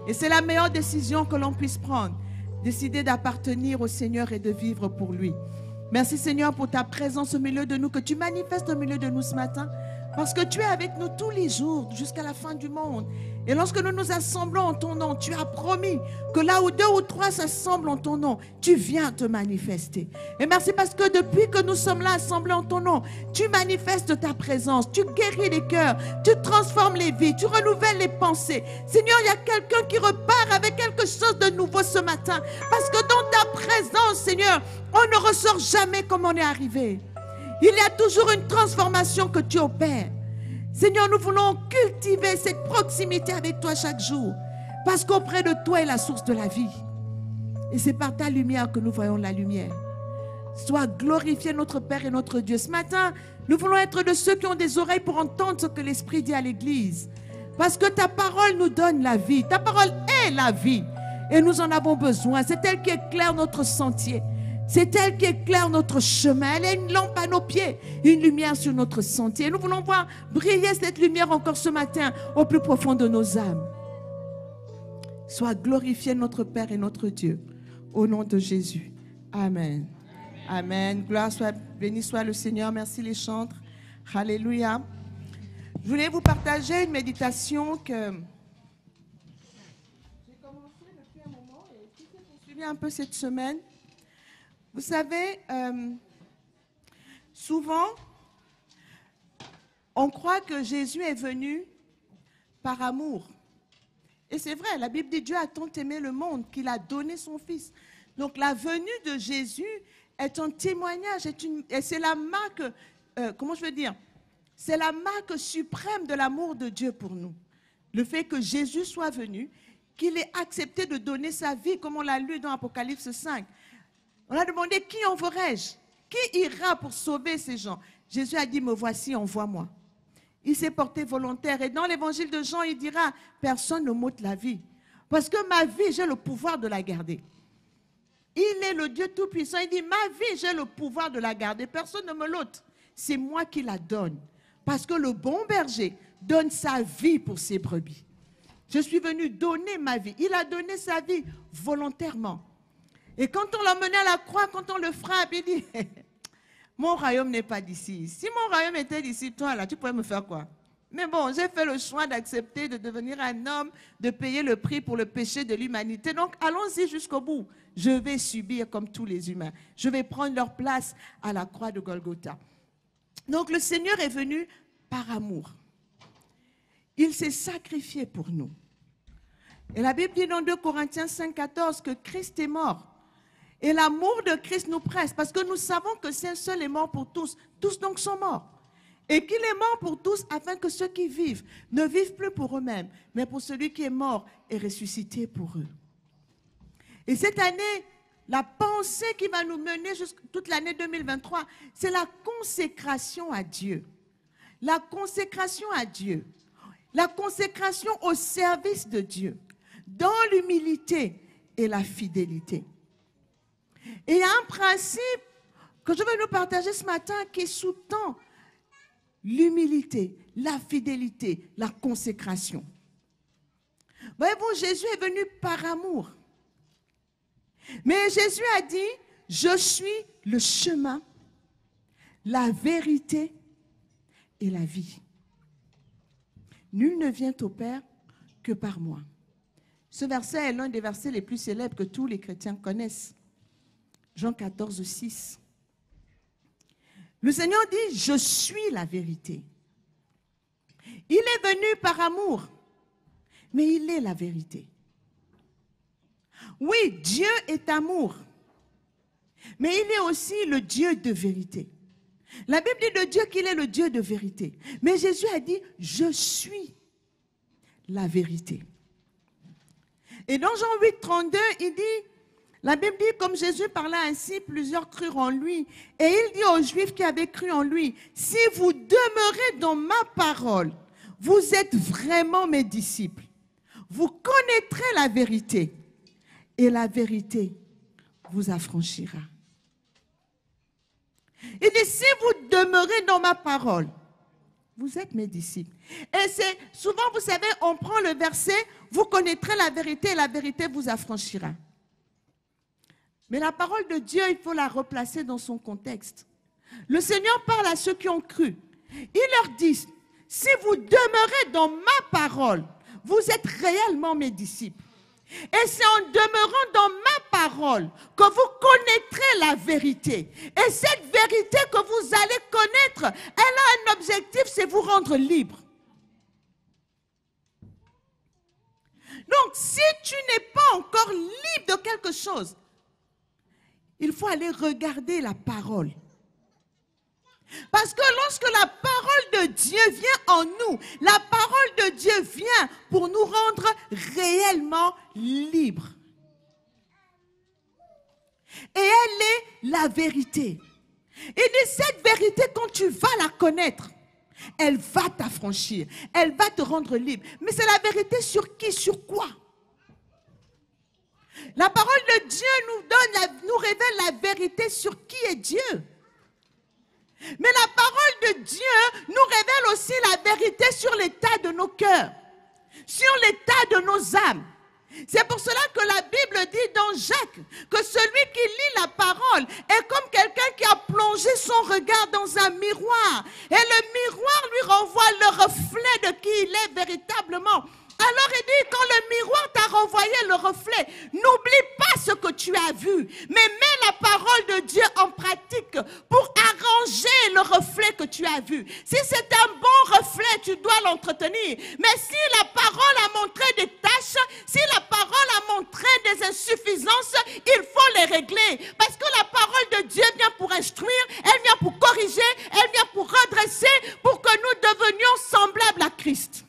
Et c'est la meilleure décision que l'on puisse prendre. Décider d'appartenir au Seigneur et de vivre pour lui. Merci Seigneur pour ta présence au milieu de nous, que tu manifestes au milieu de nous ce matin. Parce que tu es avec nous tous les jours jusqu'à la fin du monde. Et lorsque nous nous assemblons en ton nom, tu as promis que là où 2 ou 3 s'assemblent en ton nom, tu viens te manifester. Et merci parce que depuis que nous sommes là assemblés en ton nom, tu manifestes ta présence, tu guéris les cœurs, tu transformes les vies, tu renouvelles les pensées. Seigneur, il y a quelqu'un qui repart avec quelque chose de nouveau ce matin. Parce que dans ta présence, Seigneur, on ne ressort jamais comme on est arrivé. Il y a toujours une transformation que tu opères. Seigneur, nous voulons cultiver cette proximité avec toi chaque jour. Parce qu'auprès de toi est la source de la vie. Et c'est par ta lumière que nous voyons la lumière. Sois glorifié notre Père et notre Dieu. Ce matin, nous voulons être de ceux qui ont des oreilles pour entendre ce que l'Esprit dit à l'Église. Parce que ta parole nous donne la vie. Ta parole est la vie. Et nous en avons besoin. C'est elle qui éclaire notre sentier. C'est elle qui éclaire notre chemin. Elle est une lampe à nos pieds, une lumière sur notre sentier. Nous voulons voir briller cette lumière encore ce matin au plus profond de nos âmes. Sois glorifié notre Père et notre Dieu. Au nom de Jésus. Amen. Amen. Gloire soit, béni soit le Seigneur. Merci les chantres. Alléluia. Je voulais vous partager une méditation que j'ai commencé depuis un moment et qui s'est poursuivie un peu cette semaine. Vous savez, souvent, on croit que Jésus est venu par amour. Et c'est vrai, la Bible dit Dieu a tant aimé le monde qu'il a donné son Fils. Donc la venue de Jésus est un témoignage, et c'est la marque, comment je veux dire, c'est la marque suprême de l'amour de Dieu pour nous. Le fait que Jésus soit venu, qu'il ait accepté de donner sa vie, comme on l'a lu dans Apocalypse 5. On a demandé, qui enverrai-je? Qui ira pour sauver ces gens? Jésus a dit, me voici, envoie-moi. Il s'est porté volontaire. Et dans l'évangile de Jean, il dira, personne ne m'ôte la vie. Parce que ma vie, j'ai le pouvoir de la garder. Il est le Dieu Tout-Puissant. Il dit, ma vie, j'ai le pouvoir de la garder. Personne ne me l'ôte. C'est moi qui la donne. Parce que le bon berger donne sa vie pour ses brebis. Je suis venu donner ma vie. Il a donné sa vie volontairement. Et quand on l'emmenait à la croix, quand on le frappe, il dit, mon royaume n'est pas d'ici. Si mon royaume était d'ici, toi là, tu pourrais me faire quoi? Mais bon, j'ai fait le choix d'accepter de devenir un homme, de payer le prix pour le péché de l'humanité. Donc, allons-y jusqu'au bout. Je vais subir comme tous les humains. Je vais prendre leur place à la croix de Golgotha. Donc, le Seigneur est venu par amour. Il s'est sacrifié pour nous. Et la Bible dit dans 2 Corinthiens 5,14 que Christ est mort. Et l'amour de Christ nous presse, parce que nous savons que c'est un seul est mort pour tous. Tous donc sont morts. Et qu'il est mort pour tous, afin que ceux qui vivent ne vivent plus pour eux-mêmes, mais pour celui qui est mort et ressuscité pour eux. Et cette année, la pensée qui va nous mener toute l'année 2023, c'est la consécration à Dieu. La consécration à Dieu. La consécration au service de Dieu. Dans l'humilité et la fidélité. Et il y a un principe que je veux nous partager ce matin qui sous-tend l'humilité, la fidélité, la consécration. Voyez-vous, Jésus est venu par amour. Mais Jésus a dit, je suis le chemin, la vérité et la vie. Nul ne vient au Père que par moi. Ce verset est l'un des versets les plus célèbres que tous les chrétiens connaissent. Jean 14, 6. Le Seigneur dit, je suis la vérité. Il est venu par amour, mais il est la vérité. Oui, Dieu est amour, mais il est aussi le Dieu de vérité. La Bible dit de Dieu qu'il est le Dieu de vérité. Mais Jésus a dit, je suis la vérité. Et dans Jean 8, 32, il dit, la Bible dit, comme Jésus parlait ainsi, plusieurs crurent en lui. Et il dit aux Juifs qui avaient cru en lui, si vous demeurez dans ma parole, vous êtes vraiment mes disciples. Vous connaîtrez la vérité et la vérité vous affranchira. Il dit, si vous demeurez dans ma parole, vous êtes mes disciples. Et c'est souvent, vous savez, on prend le verset, vous connaîtrez la vérité et la vérité vous affranchira. Mais la parole de Dieu, il faut la replacer dans son contexte. Le Seigneur parle à ceux qui ont cru. Il leur dit, si vous demeurez dans ma parole, vous êtes réellement mes disciples. Et c'est en demeurant dans ma parole que vous connaîtrez la vérité. Et cette vérité que vous allez connaître, elle a un objectif, c'est vous rendre libre. Donc, si tu n'es pas encore libre de quelque chose, il faut aller regarder la parole. Parce que lorsque la parole de Dieu vient en nous, la parole de Dieu vient pour nous rendre réellement libres. Et elle est la vérité. Et de cette vérité, quand tu vas la connaître, elle va t'affranchir, elle va te rendre libre. Mais c'est la vérité sur qui, sur quoi? La parole de Dieu nous révèle la vérité sur qui est Dieu. Mais la parole de Dieu nous révèle aussi la vérité sur l'état de nos cœurs, sur l'état de nos âmes. C'est pour cela que la Bible dit dans Jacques que celui qui lit la parole est comme quelqu'un qui a plongé son regard dans un miroir. Et le miroir lui renvoie le reflet de qui il est véritablement. Alors il dit, quand le miroir t'a renvoyé le reflet, n'oublie pas ce que tu as vu, mais mets la parole de Dieu en pratique pour arranger le reflet que tu as vu. Si c'est un bon reflet, tu dois l'entretenir. Mais si la parole a montré des taches, si la parole a montré des insuffisances, il faut les régler. Parce que la parole de Dieu vient pour instruire, elle vient pour corriger, elle vient pour redresser, pour que nous devenions semblables à Christ.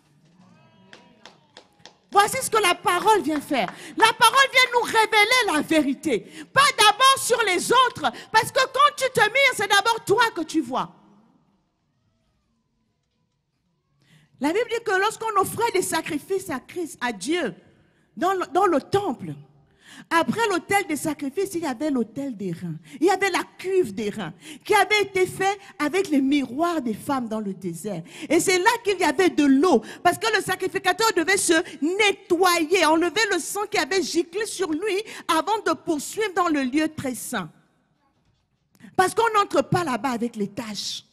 Voici ce que la parole vient faire. La parole vient nous révéler la vérité. Pas d'abord sur les autres. Parce que quand tu te mires, c'est d'abord toi que tu vois. La Bible dit que lorsqu'on offrait des sacrifices à Christ, à Dieu, dans le temple, après l'autel des sacrifices, il y avait l'autel des reins. Il y avait la cuve des reins qui avait été fait avec les miroirs des femmes dans le désert. Et c'est là qu'il y avait de l'eau. Parce que le sacrificateur devait se nettoyer, enlever le sang qui avait giclé sur lui avant de poursuivre dans le lieu très saint. Parce qu'on n'entre pas là-bas avec les taches.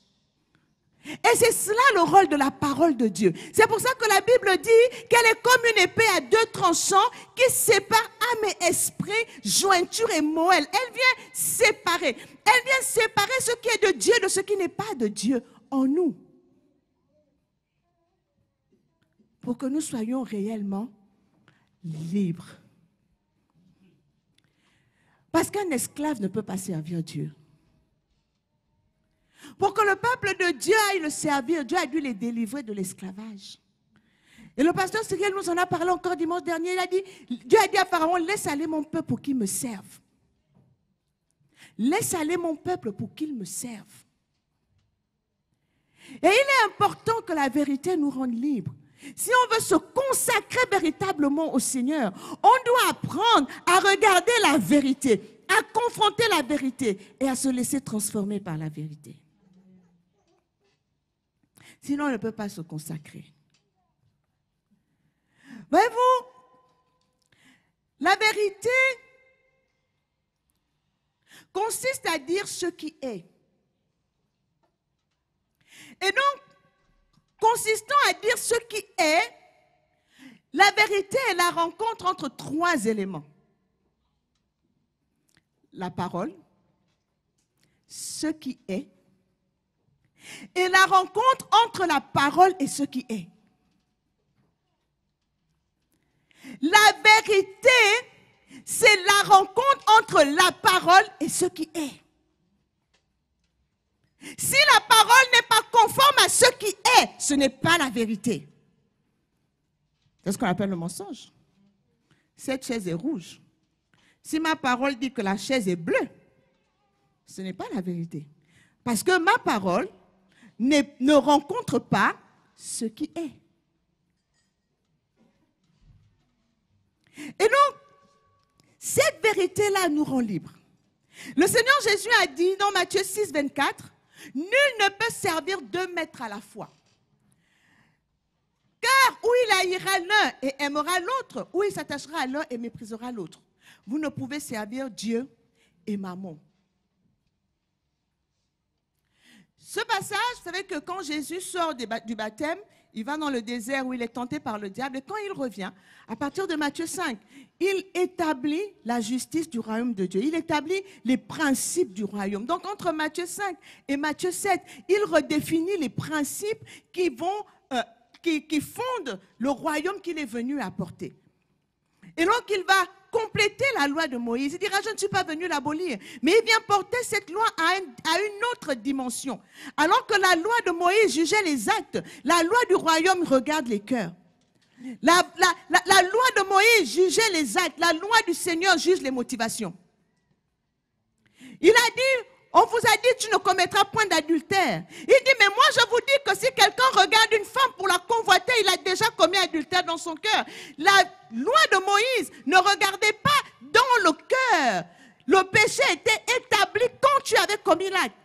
Et c'est cela le rôle de la parole de Dieu. C'est pour ça que la Bible dit qu'elle est comme une épée à deux tranchants qui sépare âme et esprit, jointure et moelle. Elle vient séparer. Elle vient séparer ce qui est de Dieu de ce qui n'est pas de Dieu en nous. Pour que nous soyons réellement libres. Parce qu'un esclave ne peut pas servir Dieu. Pour que le peuple de Dieu aille le servir, Dieu a dû les délivrer de l'esclavage. Et le pasteur Cyril nous en a parlé encore dimanche dernier. Il a dit, Dieu a dit à Pharaon, laisse aller mon peuple pour qu'il me serve. Laisse aller mon peuple pour qu'il me serve. Et il est important que la vérité nous rende libres. Si on veut se consacrer véritablement au Seigneur, on doit apprendre à regarder la vérité, à confronter la vérité et à se laisser transformer par la vérité. Sinon, on ne peut pas se consacrer. Voyez-vous, la vérité consiste à dire ce qui est. Et donc, consistant à dire ce qui est, la vérité est la rencontre entre trois éléments. La parole, ce qui est, et la rencontre entre la parole et ce qui est. La vérité, c'est la rencontre entre la parole et ce qui est. Si la parole n'est pas conforme à ce qui est, ce n'est pas la vérité. C'est ce qu'on appelle le mensonge. Cette chaise est rouge. Si ma parole dit que la chaise est bleue, ce n'est pas la vérité. Parce que ma parole ne rencontre pas ce qui est. Et donc, cette vérité-là nous rend libres. Le Seigneur Jésus a dit dans Matthieu 6, 24, « Nul ne peut servir deux maîtres à la fois. ou il haïra l'un et aimera l'autre, ou il s'attachera à l'un et méprisera l'autre. Vous ne pouvez servir Dieu et Mammon. Ce passage, vous savez que quand Jésus sort du baptême, il va dans le désert où il est tenté par le diable. Et quand il revient, à partir de Matthieu 5, il établit la justice du royaume de Dieu. Il établit les principes du royaume. Donc, entre Matthieu 5 et Matthieu 7, il redéfinit les principes qui fondent le royaume qu'il est venu apporter. Et donc, il va compléter la loi de Moïse. Il dira, je ne suis pas venu l'abolir. Mais il vient porter cette loi à une autre dimension. Alors que la loi de Moïse jugeait les actes, la loi du royaume regarde les cœurs. La loi de Moïse jugeait les actes, la loi du Seigneur juge les motivations. Il a dit, on vous a dit, tu ne commettras point d'adultère. Il dit, mais moi je vous dis que si quelqu'un regarde une femme pour la convoiter, il a déjà commis adultère dans son cœur. La loi de Moïse ne regardait pas dans le cœur. Le péché était établi quand tu avais commis l'acte.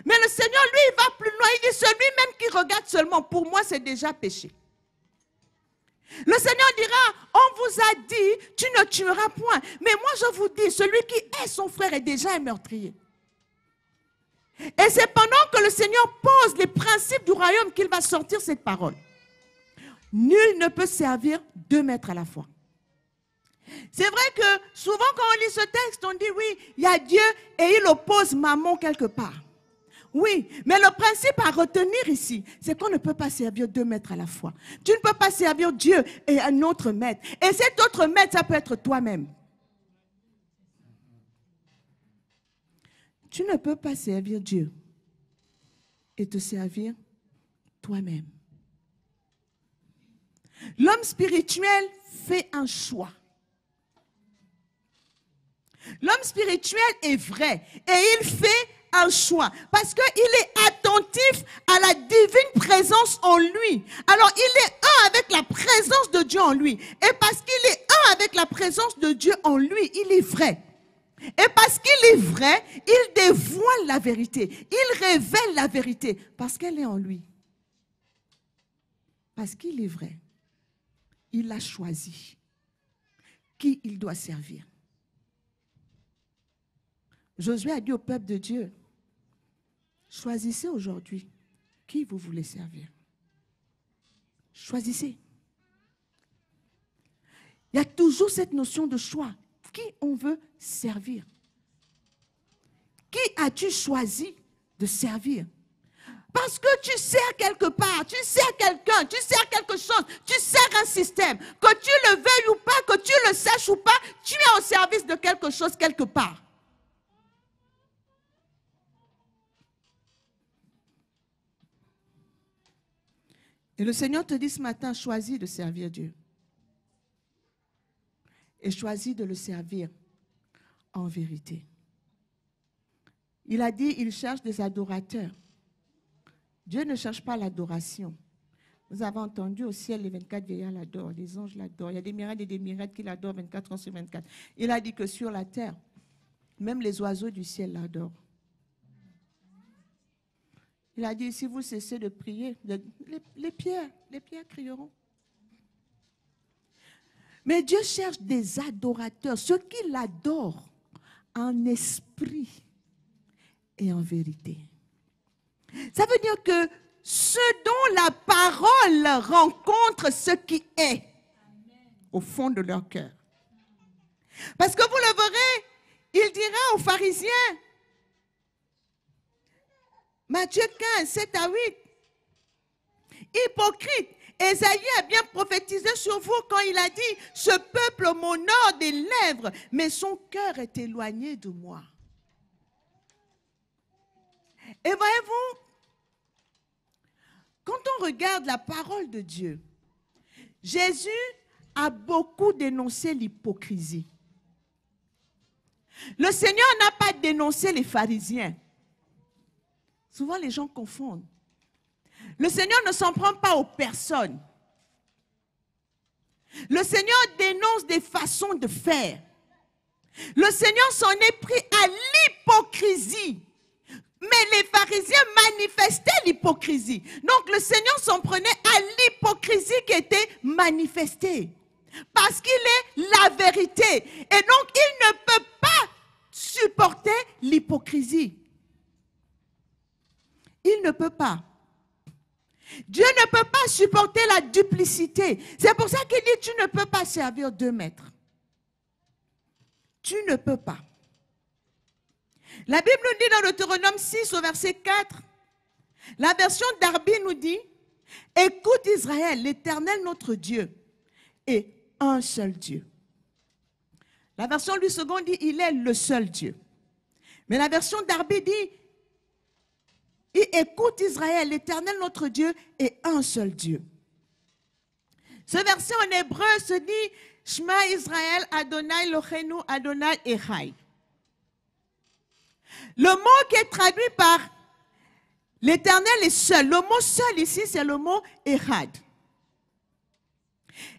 Mais le Seigneur, lui, il va plus loin. Il dit, celui-même qui regarde seulement, pour moi, c'est déjà péché. Le Seigneur dira, on vous a dit, tu ne tueras point. Mais moi, je vous dis, celui qui hait son frère est déjà un meurtrier. Et c'est pendant que le Seigneur pose les principes du royaume qu'il va sortir cette parole. Nul ne peut servir 2 maîtres à la fois. C'est vrai que souvent quand on lit ce texte, on dit oui, il y a Dieu et il oppose Mammon quelque part. Oui, mais le principe à retenir ici, c'est qu'on ne peut pas servir 2 maîtres à la fois. Tu ne peux pas servir Dieu et un autre maître. Et cet autre maître, ça peut être toi-même. Tu ne peux pas servir Dieu et te servir toi-même. L'homme spirituel fait un choix. L'homme spirituel est vrai et il fait un choix parce qu'il est attentif à la divine présence en lui. Alors il est un avec la présence de Dieu en lui. Et parce qu'il est un avec la présence de Dieu en lui, il est vrai. Et parce qu'il est vrai, il dévoile la vérité. Il révèle la vérité parce qu'elle est en lui. Parce qu'il est vrai. Il a choisi qui il doit servir. Josué a dit au peuple de Dieu, choisissez aujourd'hui qui vous voulez servir. Choisissez. Il y a toujours cette notion de choix. Qui on veut servir? Qui as-tu choisi de servir? Parce que tu sers quelque part, tu sers quelqu'un, tu sers quelque chose, tu sers un système. Que tu le veuilles ou pas, que tu le saches ou pas, tu es au service de quelque chose quelque part. Et le Seigneur te dit ce matin, choisis de servir Dieu. Et choisis de le servir en vérité. Il a dit, il cherche des adorateurs. Dieu ne cherche pas l'adoration. Vous avez entendu au ciel, les 24 vieillards l'adorent, les anges l'adorent. Il y a des miracles et des miracles qui l'adorent 24 heures sur 24. Il a dit que sur la terre, même les oiseaux du ciel l'adorent. Il a dit, si vous cessez de prier, les pierres crieront. Mais Dieu cherche des adorateurs, ceux qui l'adorent en esprit et en vérité. Ça veut dire que ceux dont la parole rencontre ce qui est au fond de leur cœur. Parce que vous le verrez, il dira aux pharisiens, Matthieu 15, 7 à 8, hypocrite, Ésaïe a bien prophétisé sur vous quand il a dit, ce peuple m'honore des lèvres, mais son cœur est éloigné de moi. Et voyez-vous, quand on regarde la parole de Dieu, Jésus a beaucoup dénoncé l'hypocrisie. Le Seigneur n'a pas dénoncé les pharisiens. Souvent, les gens confondent. Le Seigneur ne s'en prend pas aux personnes. Le Seigneur dénonce des façons de faire. Le Seigneur s'en est pris à l'hypocrisie. Mais les pharisiens pharisiens manifestaient l'hypocrisie. Donc le Seigneur s'en prenait à l'hypocrisie qui était manifestée. Parce qu'il est la vérité. Et donc il ne peut pas supporter l'hypocrisie. Il ne peut pas. Dieu ne peut pas supporter la duplicité. C'est pour ça qu'il dit, tu ne peux pas servir 2 maîtres. Tu ne peux pas. La Bible nous dit dans Deutéronome 6 au verset 4, la version Darby nous dit, écoute Israël, l'Éternel notre Dieu est un seul Dieu. La version Louis II dit, il est le seul Dieu. Mais la version Darby dit, écoute Israël, l'Éternel notre Dieu est un seul Dieu. Ce verset en hébreu se dit, Shema Israël, Adonai Eloheinu, Adonai Echad. Le mot qui est traduit par l'Éternel est seul. Le mot seul ici, c'est le mot Echad.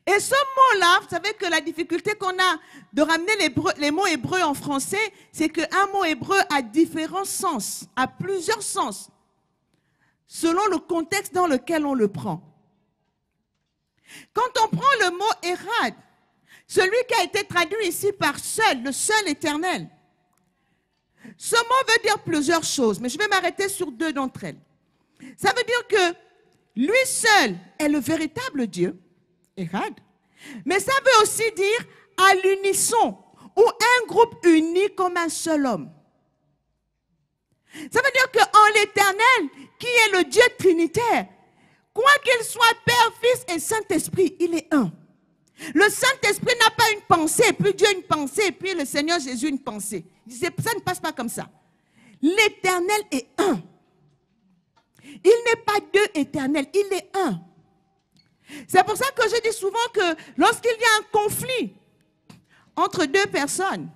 Et ce mot-là, vous savez que la difficulté qu'on a de ramener les mots hébreux en français, c'est qu'un mot hébreu a différents sens, a plusieurs sens, selon le contexte dans lequel on le prend. Quand on prend le mot Echad, celui qui a été traduit ici par seul, le seul éternel, ce mot veut dire plusieurs choses, mais je vais m'arrêter sur 2 d'entre elles. Ça veut dire que lui seul est le véritable Dieu, Echad, mais ça veut aussi dire à l'unisson, ou un groupe uni comme un seul homme. Ça veut dire qu'en l'Éternel, qui est le Dieu trinitaire, quoi qu'il soit Père, Fils et Saint-Esprit, il est un. Le Saint-Esprit n'a pas une pensée, puis Dieu une pensée, puis le Seigneur Jésus une pensée. Ça ne passe pas comme ça. L'Éternel est un. Il n'est pas 2 éternels, il est un. C'est pour ça que je dis souvent que lorsqu'il y a un conflit entre 2 personnes,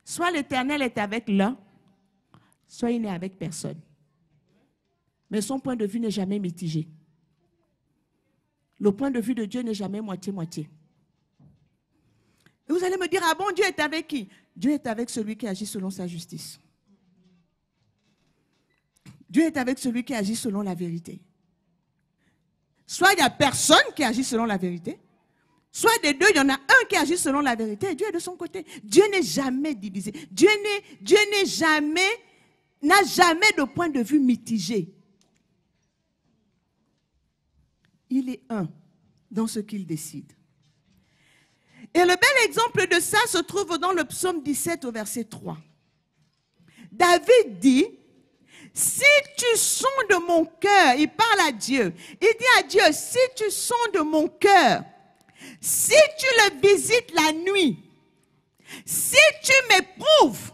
soit l'Éternel est avec l'un, soit il n'est avec personne. Mais son point de vue n'est jamais mitigé. Le point de vue de Dieu n'est jamais moitié-moitié. Et vous allez me dire, ah bon, Dieu est avec qui? Dieu est avec celui qui agit selon sa justice. Dieu est avec celui qui agit selon la vérité. Soit il n'y a personne qui agit selon la vérité, soit des 2, il y en a un qui agit selon la vérité et Dieu est de son côté. Dieu n'est jamais divisé. Dieu n'a jamais de point de vue mitigé. Il est un dans ce qu'il décide. Et le bel exemple de ça se trouve dans le psaume 17 au verset 3. David dit, si tu sondes mon cœur, il parle à Dieu, il dit à Dieu, si tu sondes mon cœur, si tu le visites la nuit, si tu m'éprouves,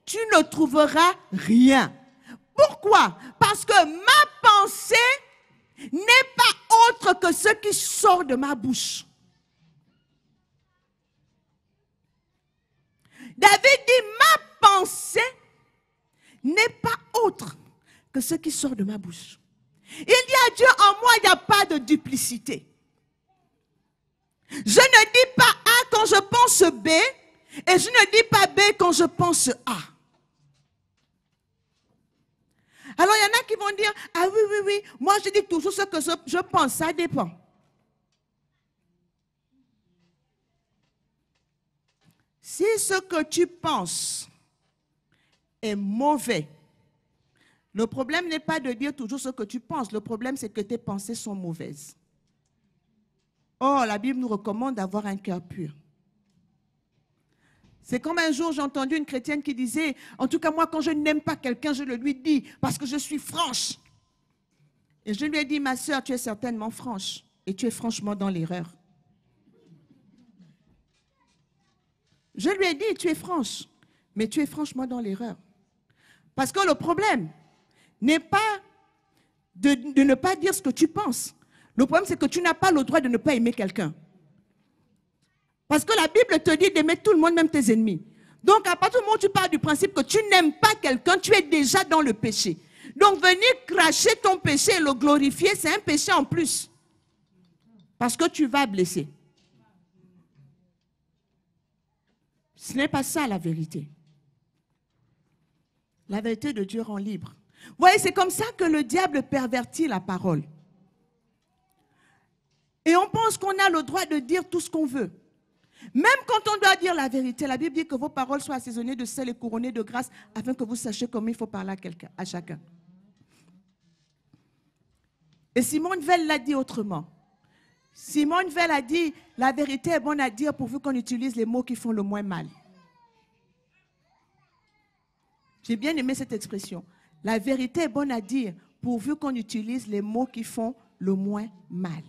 tu ne trouveras rien. Pourquoi? Parce que ma pensée n'est pas autre que ce qui sort de ma bouche. David dit, ma pensée n'est pas autre que ce qui sort de ma bouche. Il dit à Dieu, en moi, il n'y a pas de duplicité. Je ne dis pas A quand je pense B, et je ne dis pas B quand je pense A. Alors, il y en a qui vont dire, ah oui, moi je dis toujours ce que je pense, ça dépend. Si ce que tu penses est mauvais, le problème n'est pas de dire toujours ce que tu penses, le problème c'est que tes pensées sont mauvaises. Or, la Bible nous recommande d'avoir un cœur pur. C'est comme un jour, j'ai entendu une chrétienne qui disait, en tout cas moi, quand je n'aime pas quelqu'un, je le lui dis, parce que je suis franche. Et je lui ai dit, ma sœur, tu es certainement franche, et tu es franchement dans l'erreur. Je lui ai dit, tu es franche, mais tu es franchement dans l'erreur. Parce que le problème n'est pas de ne pas dire ce que tu penses. Le problème, c'est que tu n'as pas le droit de ne pas aimer quelqu'un. Parce que la Bible te dit d'aimer tout le monde, même tes ennemis. Donc, à partir du moment où tu pars du principe que tu n'aimes pas quelqu'un, tu es déjà dans le péché. Donc, venir cracher ton péché et le glorifier, c'est un péché en plus. Parce que tu vas blesser. Ce n'est pas ça la vérité. La vérité de Dieu rend libre. Vous voyez, c'est comme ça que le diable pervertit la parole. Et on pense qu'on a le droit de dire tout ce qu'on veut. Même quand on doit dire la vérité, la Bible dit que vos paroles soient assaisonnées de sel et couronnées de grâce afin que vous sachiez comment il faut parler à quelqu'un, à chacun. Et Simone Veil l'a dit autrement. Simone Veil a dit, la vérité est bonne à dire pourvu qu'on utilise les mots qui font le moins mal. J'ai bien aimé cette expression. La vérité est bonne à dire pourvu qu'on utilise les mots qui font le moins mal.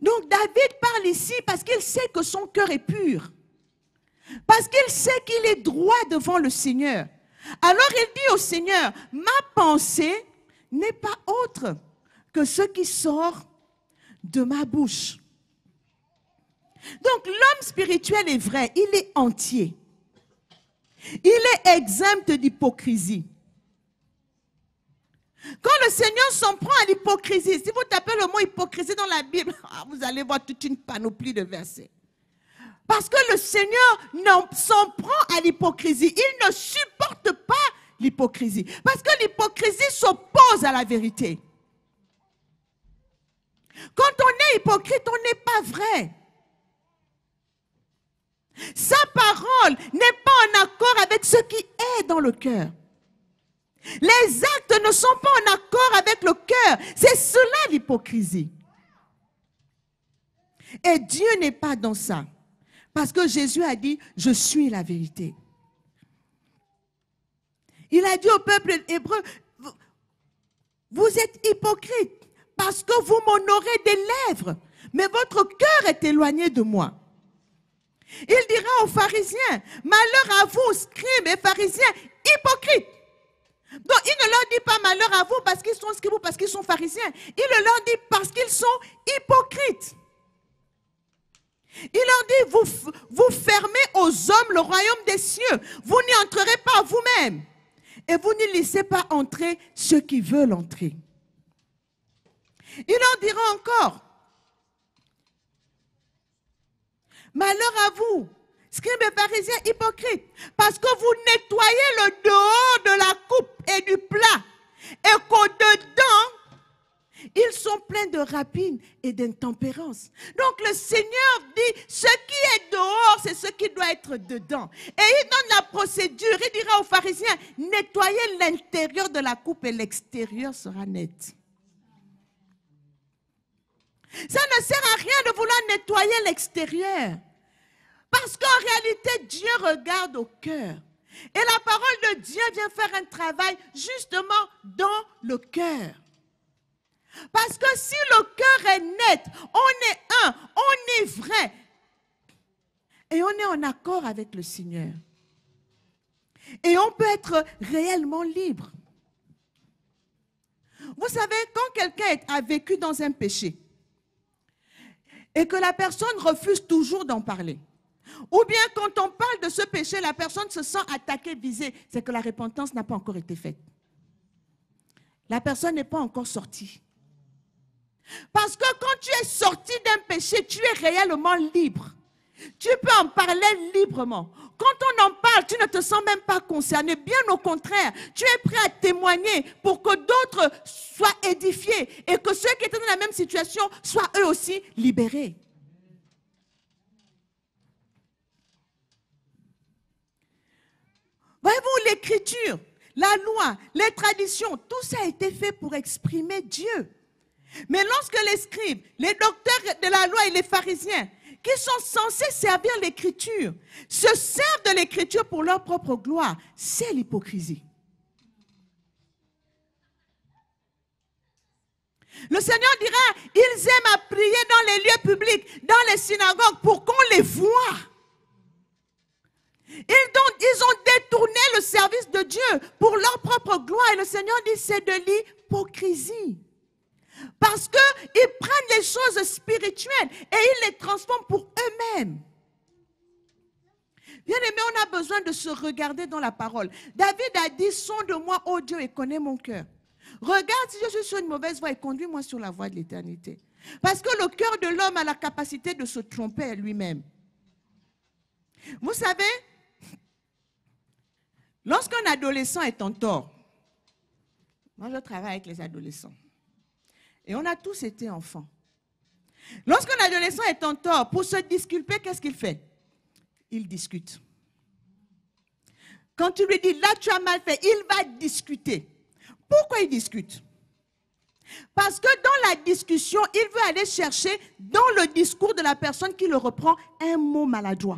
Donc David parle ici parce qu'il sait que son cœur est pur. Parce qu'il sait qu'il est droit devant le Seigneur. Alors il dit au Seigneur, ma pensée n'est pas autre que ce qui sort de ma bouche. Donc l'homme spirituel est vrai, il est entier. Il est exempt d'hypocrisie. Quand le Seigneur s'en prend à l'hypocrisie, si vous tapez le mot hypocrisie dans la Bible, vous allez voir toute une panoplie de versets. Parce que le Seigneur s'en prend à l'hypocrisie. Il ne supporte pas l'hypocrisie. Parce que l'hypocrisie s'oppose à la vérité. Quand on est hypocrite, on n'est pas vrai. Sa parole n'est pas en accord avec ce qui est dans le cœur. Les actes ne sont pas en accord avec le cœur. C'est cela l'hypocrisie. Et Dieu n'est pas dans ça. Parce que Jésus a dit, je suis la vérité. Il a dit au peuple hébreu, vous êtes hypocrites parce que vous m'honorez des lèvres, mais votre cœur est éloigné de moi. Il dira aux pharisiens, malheur à vous, scribes et pharisiens, hypocrites. Donc, il ne leur dit pas malheur à vous parce qu'ils sont scribes ou parce qu'ils sont pharisiens. Il leur dit parce qu'ils sont hypocrites. Il leur dit, vous fermez aux hommes le royaume des cieux. Vous n'y entrerez pas vous-même. Et vous n'y laissez pas entrer ceux qui veulent entrer. Il leur dira encore, malheur à vous, scribes et pharisiens hypocrites, parce que vous nettoyez le dehors de la coupe et du plat, et qu'au-dedans, ils sont pleins de rapine et d'intempérance. Donc le Seigneur dit, ce qui est dehors, c'est ce qui doit être dedans. Et il donne la procédure, il dira aux pharisiens, nettoyez l'intérieur de la coupe et l'extérieur sera net. Ça ne sert à rien de vouloir nettoyer l'extérieur. Parce qu'en réalité, Dieu regarde au cœur. Et la parole de Dieu vient faire un travail justement dans le cœur. Parce que si le cœur est net, on est un, on est vrai. Et on est en accord avec le Seigneur. Et on peut être réellement libre. Vous savez, quand quelqu'un a vécu dans un péché, et que la personne refuse toujours d'en parler, ou bien quand on parle de ce péché, la personne se sent attaquée, visée, c'est que la repentance n'a pas encore été faite. La personne n'est pas encore sortie. Parce que quand tu es sorti d'un péché, tu es réellement libre. Tu peux en parler librement. Quand on en parle, tu ne te sens même pas concerné. Bien au contraire, tu es prêt à témoigner pour que d'autres soient édifiés et que ceux qui étaient dans la même situation soient eux aussi libérés. Voyez-vous, l'écriture, la loi, les traditions, tout ça a été fait pour exprimer Dieu. Mais lorsque les scribes, les docteurs de la loi et les pharisiens, qui sont censés servir l'écriture, se servent de l'écriture pour leur propre gloire, c'est l'hypocrisie. Le Seigneur dira, ils aiment à prier dans les lieux publics, dans les synagogues, pour qu'on les voie. Ils ont détourné le service de Dieu pour leur propre gloire. Et le Seigneur dit, c'est de l'hypocrisie. Parce qu'ils prennent les choses spirituelles et ils les transforment pour eux-mêmes. Bien aimé, on a besoin de se regarder dans la parole. David a dit, sonde-moi, ô Dieu, et connais mon cœur. Regarde si je suis sur une mauvaise voie et conduis-moi sur la voie de l'éternité. Parce que le cœur de l'homme a la capacité de se tromper à lui-même. Vous savez, l'adolescent est en tort, moi je travaille avec les adolescents, et on a tous été enfants. Lorsqu'un adolescent est en tort, pour se disculper, qu'est-ce qu'il fait? Il discute. Quand tu lui dis, là tu as mal fait, il va discuter. Pourquoi il discute? Parce que dans la discussion, il veut aller chercher dans le discours de la personne qui le reprend un mot maladroit.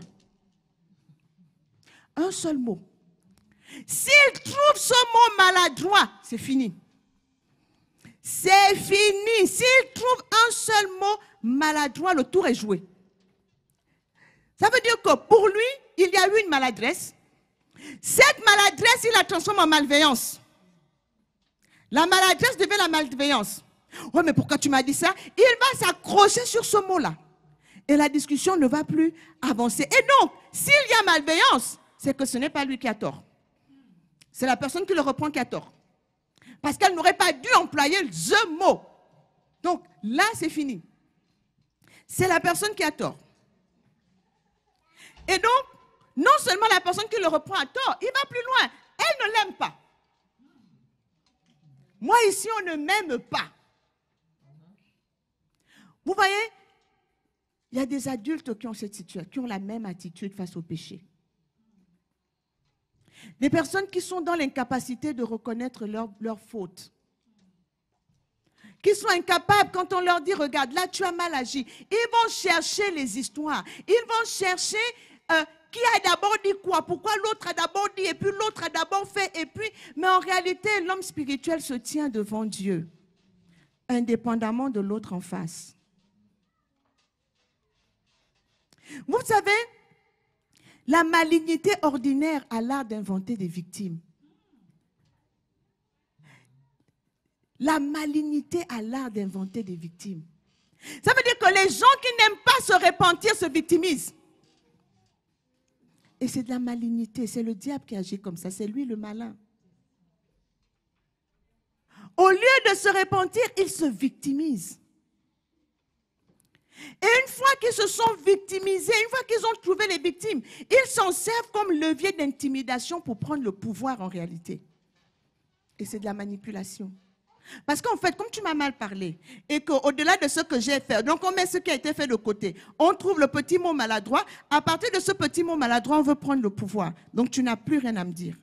Un seul mot. S'il trouve ce mot maladroit, c'est fini. C'est fini. S'il trouve un seul mot maladroit, le tour est joué. Ça veut dire que pour lui, il y a eu une maladresse. Cette maladresse, il la transforme en malveillance. La maladresse devient la malveillance. Oui, mais pourquoi tu m'as dit ça? Il va s'accrocher sur ce mot-là. Et la discussion ne va plus avancer. Et donc, s'il y a malveillance, c'est que ce n'est pas lui qui a tort. C'est la personne qui le reprend qui a tort. Parce qu'elle n'aurait pas dû employer ce mot. Donc, là, c'est fini. C'est la personne qui a tort. Et donc, non seulement la personne qui le reprend a tort, il va plus loin. Elle ne l'aime pas. Moi, ici, on ne m'aime pas. Vous voyez, il y a des adultes qui ont cette situation, qui ont la même attitude face au péché. Des personnes qui sont dans l'incapacité de reconnaître leurs fautes. Qui sont incapables, quand on leur dit, regarde, là tu as mal agi. Ils vont chercher les histoires. Ils vont chercher qui a d'abord dit quoi, pourquoi l'autre a d'abord dit, et puis l'autre a d'abord fait, et puis... Mais en réalité, l'homme spirituel se tient devant Dieu, indépendamment de l'autre en face. Vous savez, la malignité ordinaire a l'art d'inventer des victimes. La malignité a l'art d'inventer des victimes. Ça veut dire que les gens qui n'aiment pas se repentir se victimisent. Et c'est de la malignité, c'est le diable qui agit comme ça, c'est lui le malin. Au lieu de se repentir, ils se victimisent. Et une fois qu'ils se sont victimisés, une fois qu'ils ont trouvé les victimes, ils s'en servent comme levier d'intimidation pour prendre le pouvoir en réalité. Et c'est de la manipulation. Parce qu'en fait, comme tu m'as mal parlé, et qu'au-delà de ce que j'ai fait, donc on met ce qui a été fait de côté, on trouve le petit mot maladroit, à partir de ce petit mot maladroit, on veut prendre le pouvoir. Donc tu n'as plus rien à me dire.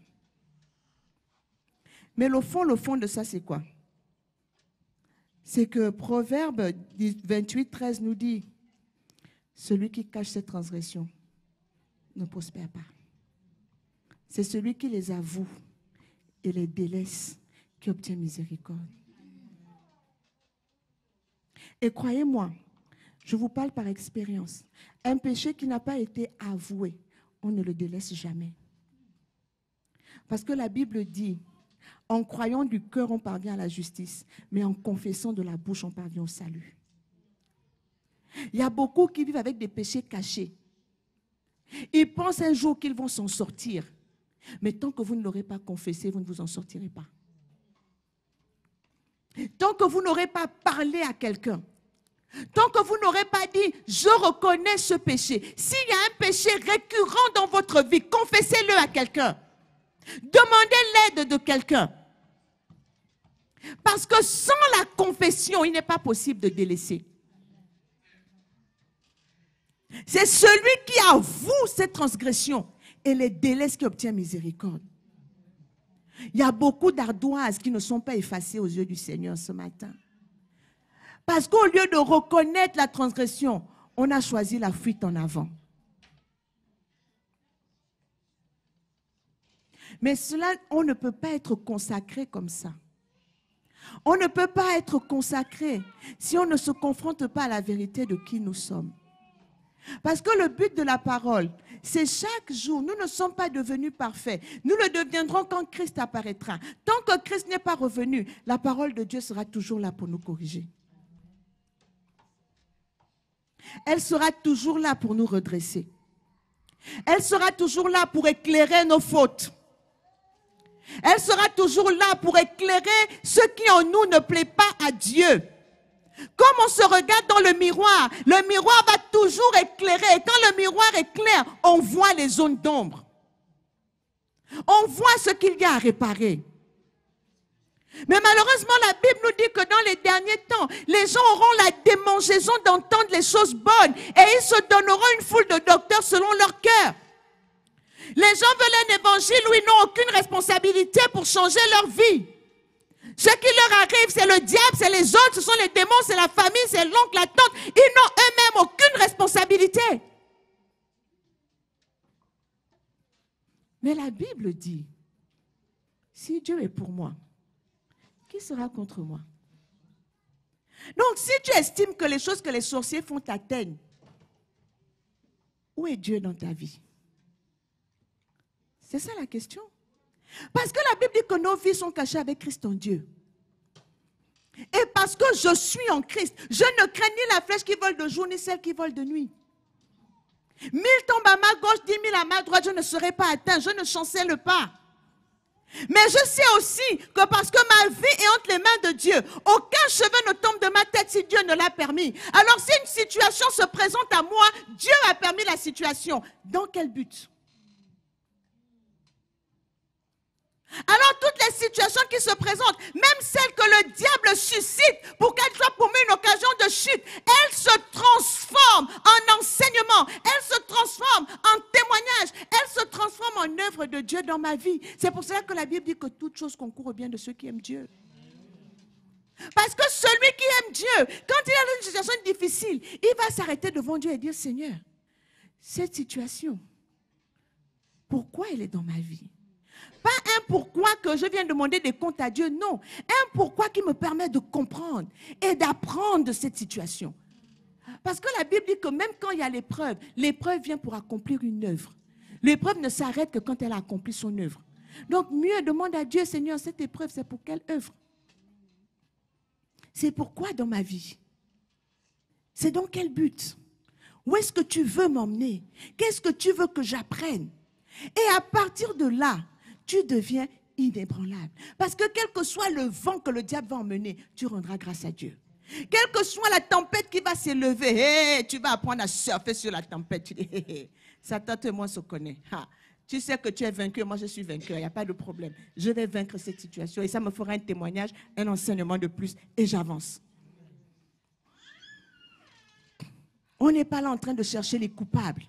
Mais le fond de ça, c'est quoi? C'est que Proverbe 28, 13 nous dit, celui qui cache ses transgressions ne prospère pas. C'est celui qui les avoue et les délaisse qui obtient miséricorde. Et croyez-moi, je vous parle par expérience, un péché qui n'a pas été avoué, on ne le délaisse jamais. Parce que la Bible dit, en croyant du cœur, on parvient à la justice, mais en confessant de la bouche, on parvient au salut. Il y a beaucoup qui vivent avec des péchés cachés. Ils pensent un jour qu'ils vont s'en sortir, mais tant que vous ne l'aurez pas confessé, vous ne vous en sortirez pas. Tant que vous n'aurez pas parlé à quelqu'un, tant que vous n'aurez pas dit « je reconnais ce péché », s'il y a un péché récurrent dans votre vie, confessez-le à quelqu'un. Demandez l'aide de quelqu'un. Parce que sans la confession, il n'est pas possible de délaisser. C'est celui qui avoue cette transgression et les délaisse qui obtient miséricorde. Il y a beaucoup d'ardoises qui ne sont pas effacées aux yeux du Seigneur ce matin. Parce qu'au lieu de reconnaître la transgression, on a choisi la fuite en avant. Mais cela, on ne peut pas être consacré comme ça. On ne peut pas être consacré si on ne se confronte pas à la vérité de qui nous sommes. Parce que le but de la parole, c'est chaque jour, nous ne sommes pas devenus parfaits. Nous le deviendrons quand Christ apparaîtra. Tant que Christ n'est pas revenu, la parole de Dieu sera toujours là pour nous corriger. Elle sera toujours là pour nous redresser. Elle sera toujours là pour éclairer nos fautes. Elle sera toujours là pour éclairer ce qui en nous ne plaît pas à Dieu. Comme on se regarde dans le miroir va toujours éclairer. Et quand le miroir éclaire, on voit les zones d'ombre. On voit ce qu'il y a à réparer. Mais malheureusement, la Bible nous dit que dans les derniers temps, les gens auront la démangeaison d'entendre les choses bonnes et ils se donneront une foule de docteurs selon leur cœur. Les gens veulent un évangile où ils n'ont aucune responsabilité pour changer leur vie. Ce qui leur arrive, c'est le diable, c'est les autres, ce sont les démons, c'est la famille, c'est l'oncle, la tante. Ils n'ont eux-mêmes aucune responsabilité. Mais la Bible dit, si Dieu est pour moi, qui sera contre moi? Donc, si tu estimes que les choses que les sorciers font t'atteignent, où est Dieu dans ta vie? C'est ça la question. Parce que la Bible dit que nos vies sont cachées avec Christ en Dieu. Et parce que je suis en Christ, je ne crains ni la flèche qui vole de jour, ni celle qui vole de nuit. 1000 tombent à ma gauche, 10 000 à ma droite, je ne serai pas atteint, je ne chancelle pas. Mais je sais aussi que parce que ma vie est entre les mains de Dieu, aucun cheveu ne tombe de ma tête si Dieu ne l'a permis. Alors si une situation se présente à moi, Dieu a permis la situation. Dans quel but? Alors toutes les situations qui se présentent, même celles que le diable suscite pour qu'elles soient pour moi une occasion de chute, elles se transforment en enseignement, elles se transforment en témoignage, elles se transforment en œuvre de Dieu dans ma vie. C'est pour cela que la Bible dit que toute chose concourt au bien de ceux qui aiment Dieu. Parce que celui qui aime Dieu, quand il a une situation difficile, il va s'arrêter devant Dieu et dire, Seigneur, cette situation, pourquoi elle est dans ma vie? Pas un pourquoi que je viens demander des comptes à Dieu, non. Un pourquoi qui me permet de comprendre et d'apprendre de cette situation. Parce que la Bible dit que même quand il y a l'épreuve vient pour accomplir une œuvre. L'épreuve ne s'arrête que quand elle a accompli son œuvre. Donc mieux demande à Dieu, Seigneur, cette épreuve, c'est pour quelle œuvre? C'est pourquoi dans ma vie? C'est dans quel but? Où est-ce que tu veux m'emmener? Qu'est-ce que tu veux que j'apprenne? Et à partir de là, tu deviens inébranlable. Parce que quel que soit le vent que le diable va emmener, tu rendras grâce à Dieu. Quelle que soit la tempête qui va s'élever, tu vas apprendre à surfer sur la tempête. Tu dis, Satan, toi et moi, on se connaît. Tu sais que tu es vainqueur, moi je suis vainqueur, il n'y a pas de problème. Je vais vaincre cette situation et ça me fera un témoignage, un enseignement de plus et j'avance. On n'est pas là en train de chercher les coupables.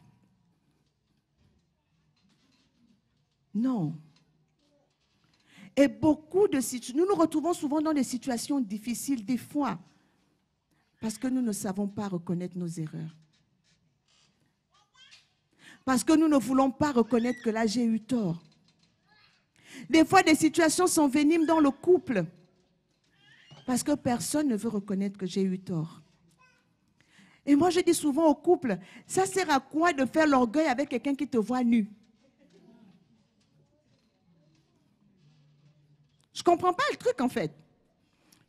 Non. Et beaucoup de situations, nous nous retrouvons souvent dans des situations difficiles, des fois, parce que nous ne savons pas reconnaître nos erreurs. Parce que nous ne voulons pas reconnaître que là, j'ai eu tort. Des fois, des situations s'enveniment dans le couple, parce que personne ne veut reconnaître que j'ai eu tort. Et moi, je dis souvent au couple, ça sert à quoi de faire l'orgueil avec quelqu'un qui te voit nu? Je ne comprends pas le truc en fait.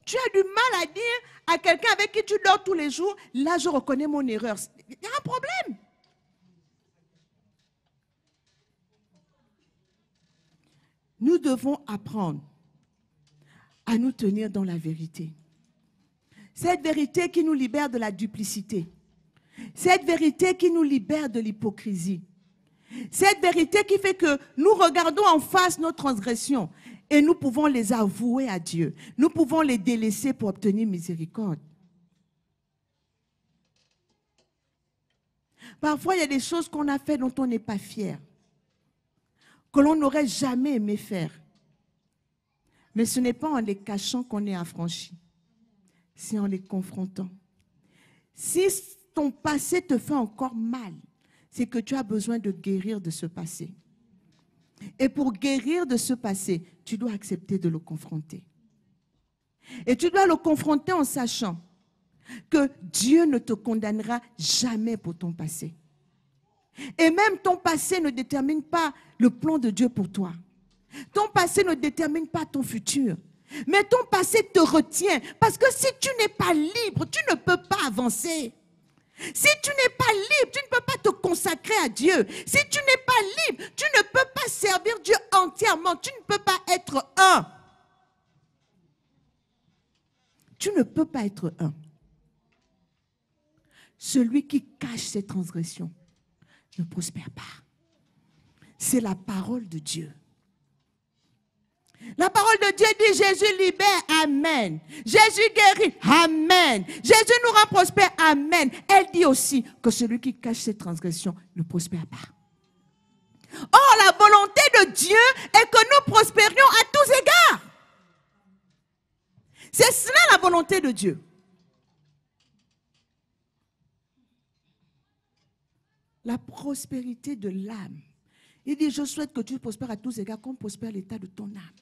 Tu as du mal à dire à quelqu'un avec qui tu dors tous les jours, là je reconnais mon erreur. Il y a un problème. Nous devons apprendre à nous tenir dans la vérité. Cette vérité qui nous libère de la duplicité. Cette vérité qui nous libère de l'hypocrisie. Cette vérité qui fait que nous regardons en face nos transgressions et nous pouvons les avouer à Dieu. Nous pouvons les délaisser pour obtenir miséricorde. Parfois, il y a des choses qu'on a fait dont on n'est pas fier, que l'on n'aurait jamais aimé faire. Mais ce n'est pas en les cachant qu'on est affranchi, c'est en les confrontant. Si ton passé te fait encore mal, c'est que tu as besoin de guérir de ce passé. Et pour guérir de ce passé, tu dois accepter de le confronter. Et tu dois le confronter en sachant que Dieu ne te condamnera jamais pour ton passé. Et même ton passé ne détermine pas le plan de Dieu pour toi. Ton passé ne détermine pas ton futur. Mais ton passé te retient. Parce que si tu n'es pas libre, tu ne peux pas avancer. Si tu n'es pas libre, tu ne peux pas te consacrer à Dieu. Si tu n'es pas libre, tu ne peux pas servir Dieu entièrement. Tu ne peux pas être un. Tu ne peux pas être un. Celui qui cache ses transgressions ne prospère pas. C'est la parole de Dieu. La parole de Dieu dit Jésus libère, amen. Jésus guérit, amen. Jésus nous rend prospères, amen. Elle dit aussi que celui qui cache ses transgressions ne prospère pas. Or, la volonté de Dieu est que nous prospérions à tous égards. C'est cela la volonté de Dieu. La prospérité de l'âme. Il dit, je souhaite que tu prospères à tous égards, comme prospère l'état de ton âme.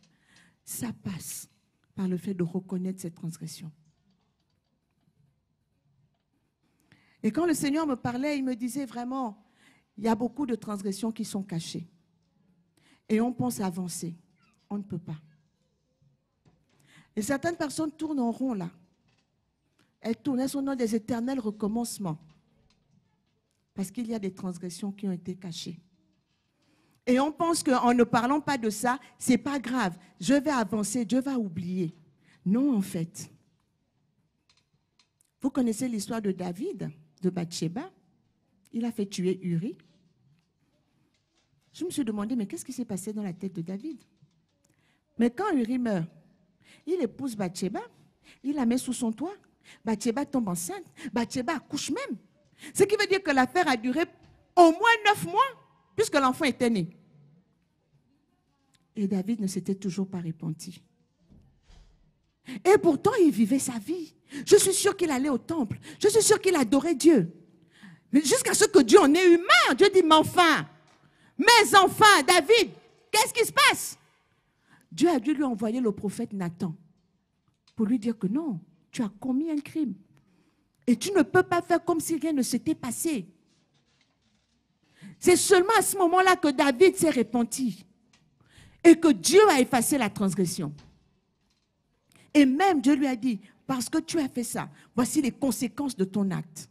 Ça passe par le fait de reconnaître cette transgression. Et quand le Seigneur me parlait, il me disait vraiment, il y a beaucoup de transgressions qui sont cachées. Et on pense avancer. On ne peut pas. Et certaines personnes tournent en rond là. Elles tournent, elles sont dans des éternels recommencements. Parce qu'il y a des transgressions qui ont été cachées. Et on pense qu'en ne parlant pas de ça, ce n'est pas grave. Je vais avancer, Dieu va oublier. Non, en fait. Vous connaissez l'histoire de David, de Bathsheba. Il a fait tuer Uri. Je me suis demandé, mais qu'est-ce qui s'est passé dans la tête de David? Mais quand Uri meurt, il épouse Bathsheba, il la met sous son toit. Bathsheba tombe enceinte. Bathsheba accouche même. Ce qui veut dire que l'affaire a duré au moins 9 mois, puisque l'enfant était né. Et David ne s'était toujours pas repenti. Et pourtant, il vivait sa vie. Je suis sûre qu'il allait au temple. Je suis sûre qu'il adorait Dieu. Mais jusqu'à ce que Dieu en ait eu marre. Dieu dit, mais enfin, mes enfants, David, qu'est-ce qui se passe? Dieu a dû lui envoyer le prophète Nathan pour lui dire que non, tu as commis un crime. Et tu ne peux pas faire comme si rien ne s'était passé. C'est seulement à ce moment-là que David s'est repenti et que Dieu a effacé la transgression. Et même Dieu lui a dit, parce que tu as fait ça, voici les conséquences de ton acte.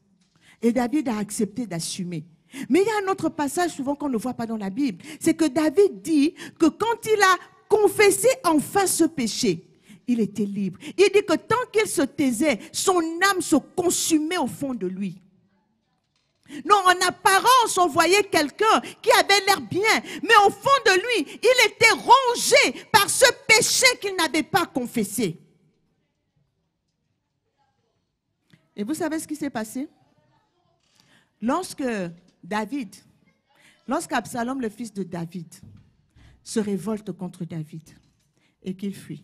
Et David a accepté d'assumer. Mais il y a un autre passage souvent qu'on ne voit pas dans la Bible. C'est que David dit que quand il a confessé enfin ce péché, il était libre. Il dit que tant qu'il se taisait, son âme se consumait au fond de lui. Non, en apparence, on voyait quelqu'un qui avait l'air bien, mais au fond de lui, il était rongé par ce péché qu'il n'avait pas confessé. Et vous savez ce qui s'est passé? Lorsqu'Absalom, le fils de David, se révolte contre David et qu'il fuit,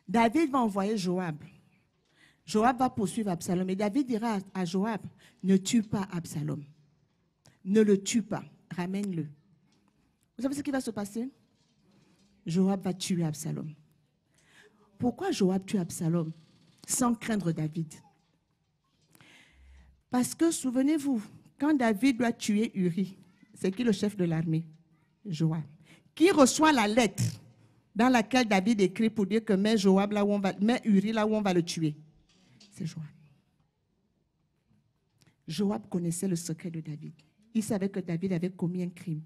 David va envoyer Joab. Joab va poursuivre Absalom. Et David dira à Joab, ne tue pas Absalom. Ne le tue pas. Ramène-le. Vous savez ce qui va se passer? Joab va tuer Absalom. Pourquoi Joab tue Absalom sans craindre David? Parce que, souvenez-vous, quand David doit tuer Uri, c'est qui le chef de l'armée? Joab. Qui reçoit la lettre dans laquelle David écrit pour dire que mets Uri là où on va le tuer? C'est Joab. Joab connaissait le secret de David. Il savait que David avait commis un crime.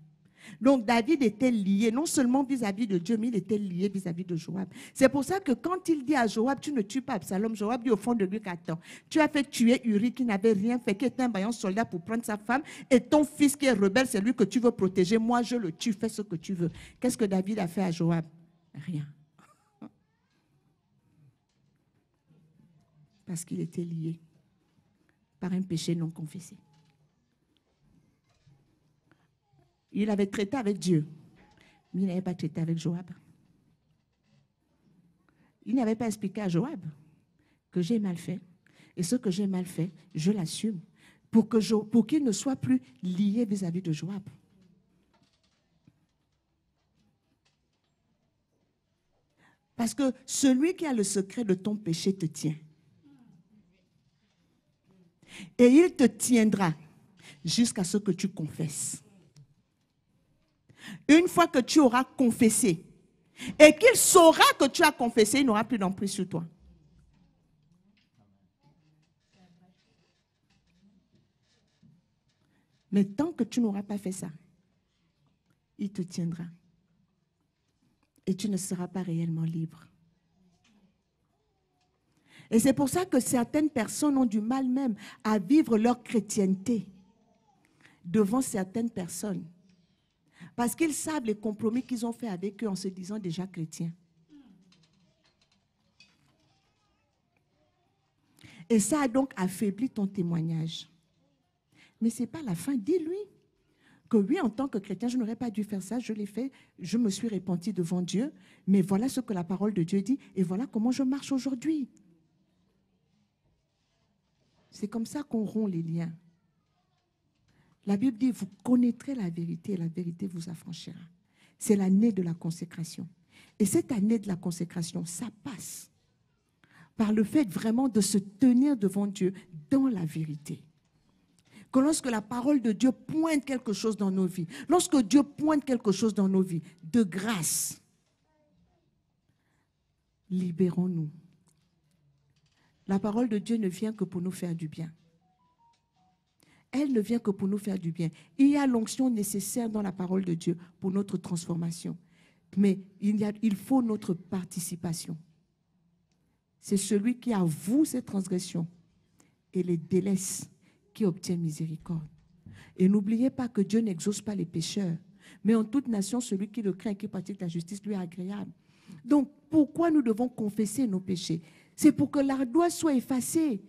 Donc David était lié, non seulement vis-à-vis de Dieu, mais il était lié vis-à-vis de Joab. C'est pour ça que quand il dit à Joab, tu ne tues pas Absalom, Joab dit au fond de lui qu'attends, tu as fait tuer Uri qui n'avait rien fait, qui était un vaillant soldat pour prendre sa femme, et ton fils qui est rebelle, c'est lui que tu veux protéger. Moi, je le tue, fais ce que tu veux. Qu'est-ce que David a fait à Joab? Rien. Parce qu'il était lié par un péché non confessé. Il avait traité avec Dieu, mais il n'avait pas traité avec Joab. Il n'avait pas expliqué à Joab que j'ai mal fait. Et ce que j'ai mal fait, je l'assume pour qu'il ne soit plus lié vis-à-vis de Joab. Parce que celui qui a le secret de ton péché te tient. Et il te tiendra jusqu'à ce que tu confesses. Une fois que tu auras confessé et qu'il saura que tu as confessé, il n'aura plus d'emprise sur toi. Mais tant que tu n'auras pas fait ça, il te tiendra. Et tu ne seras pas réellement libre. Et c'est pour ça que certaines personnes ont du mal même à vivre leur chrétienté devant certaines personnes. Parce qu'ils savent les compromis qu'ils ont fait avec eux en se disant déjà chrétiens. Et ça a donc affaibli ton témoignage. Mais ce n'est pas la fin. Dis-lui que oui, en tant que chrétien, je n'aurais pas dû faire ça, je l'ai fait, je me suis repenti devant Dieu, mais voilà ce que la parole de Dieu dit et voilà comment je marche aujourd'hui. C'est comme ça qu'on rompt les liens. La Bible dit, vous connaîtrez la vérité et la vérité vous affranchira. C'est l'année de la consécration. Et cette année de la consécration, ça passe par le fait vraiment de se tenir devant Dieu dans la vérité. Que lorsque la parole de Dieu pointe quelque chose dans nos vies, lorsque Dieu pointe quelque chose dans nos vies, de grâce, libérons-nous. La parole de Dieu ne vient que pour nous faire du bien. Elle ne vient que pour nous faire du bien. Il y a l'onction nécessaire dans la parole de Dieu pour notre transformation. Mais il faut notre participation. C'est celui qui avoue ses transgressions et les délaisse qui obtient miséricorde. Et n'oubliez pas que Dieu n'exauce pas les pécheurs, mais en toute nation, celui qui le craint et qui pratique la justice lui est agréable. Donc, pourquoi nous devons confesser nos péchés? C'est pour que l'ardoise soit effacée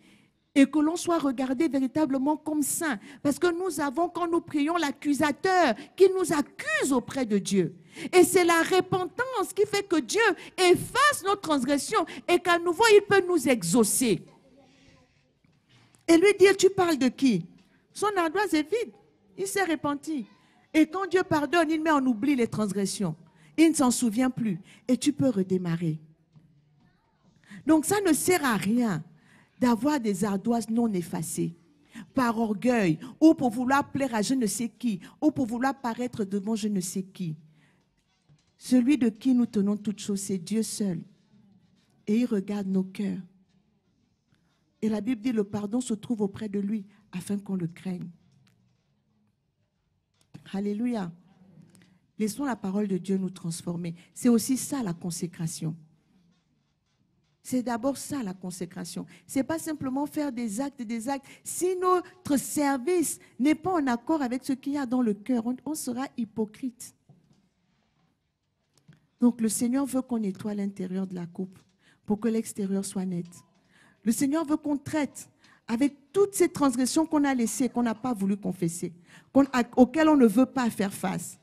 et que l'on soit regardé véritablement comme saint. Parce que nous avons, quand nous prions, l'accusateur qui nous accuse auprès de Dieu. Et c'est la repentance qui fait que Dieu efface nos transgressions et qu'à nouveau, il peut nous exaucer. Et lui dire, tu parles de qui? Son ardoise est vide. Il s'est repenti. Et quand Dieu pardonne, il met en oubli les transgressions. Il ne s'en souvient plus. Et tu peux redémarrer. Donc ça ne sert à rien d'avoir des ardoises non effacées par orgueil ou pour vouloir plaire à je ne sais qui ou pour vouloir paraître devant je ne sais qui. Celui de qui nous tenons toutes choses, c'est Dieu seul. Et il regarde nos cœurs. Et la Bible dit le pardon se trouve auprès de lui afin qu'on le craigne. Alléluia. Laissons la parole de Dieu nous transformer. C'est aussi ça la consécration. C'est d'abord ça la consécration. Ce n'est pas simplement faire des actes et des actes. Si notre service n'est pas en accord avec ce qu'il y a dans le cœur, on sera hypocrite. Donc le Seigneur veut qu'on nettoie l'intérieur de la coupe pour que l'extérieur soit net. Le Seigneur veut qu'on traite avec toutes ces transgressions qu'on a laissées, qu'on n'a pas voulu confesser, auxquelles on ne veut pas faire face.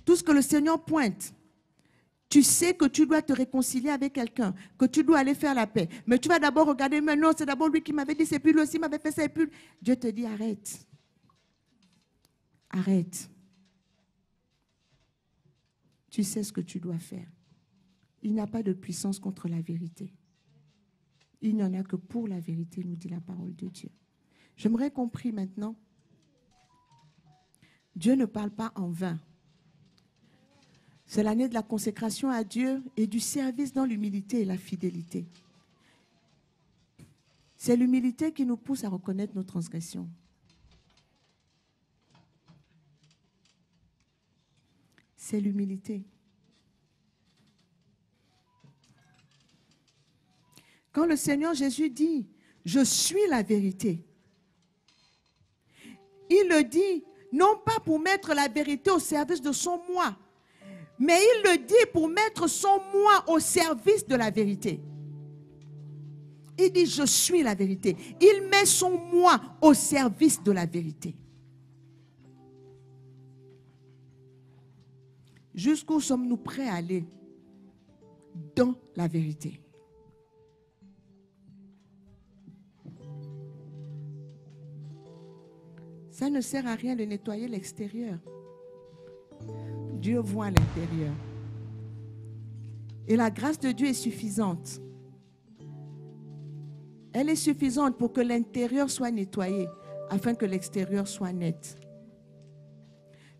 Tout ce que le Seigneur pointe, tu sais que tu dois te réconcilier avec quelqu'un, que tu dois aller faire la paix. Mais tu vas d'abord regarder, mais non, c'est d'abord lui qui m'avait dit, c'est puis lui aussi m'avait fait ça, et puis Dieu te dit, arrête. Arrête. Tu sais ce que tu dois faire. Il n'y a pas de puissance contre la vérité. Il n'y en a que pour la vérité, nous dit la parole de Dieu. J'aimerais qu'on prie maintenant. Dieu ne parle pas en vain. C'est l'année de la consécration à Dieu et du service dans l'humilité et la fidélité. C'est l'humilité qui nous pousse à reconnaître nos transgressions. C'est l'humilité. Quand le Seigneur Jésus dit « Je suis la vérité », il le dit non pas pour mettre la vérité au service de son moi, mais il le dit pour mettre son moi au service de la vérité. Il dit « Je suis la vérité ». Il met son moi au service de la vérité. Jusqu'où sommes-nous prêts à aller dans la vérité? Ça ne sert à rien de nettoyer l'extérieur. Dieu voit l'intérieur. Et la grâce de Dieu est suffisante. Elle est suffisante pour que l'intérieur soit nettoyé, afin que l'extérieur soit net.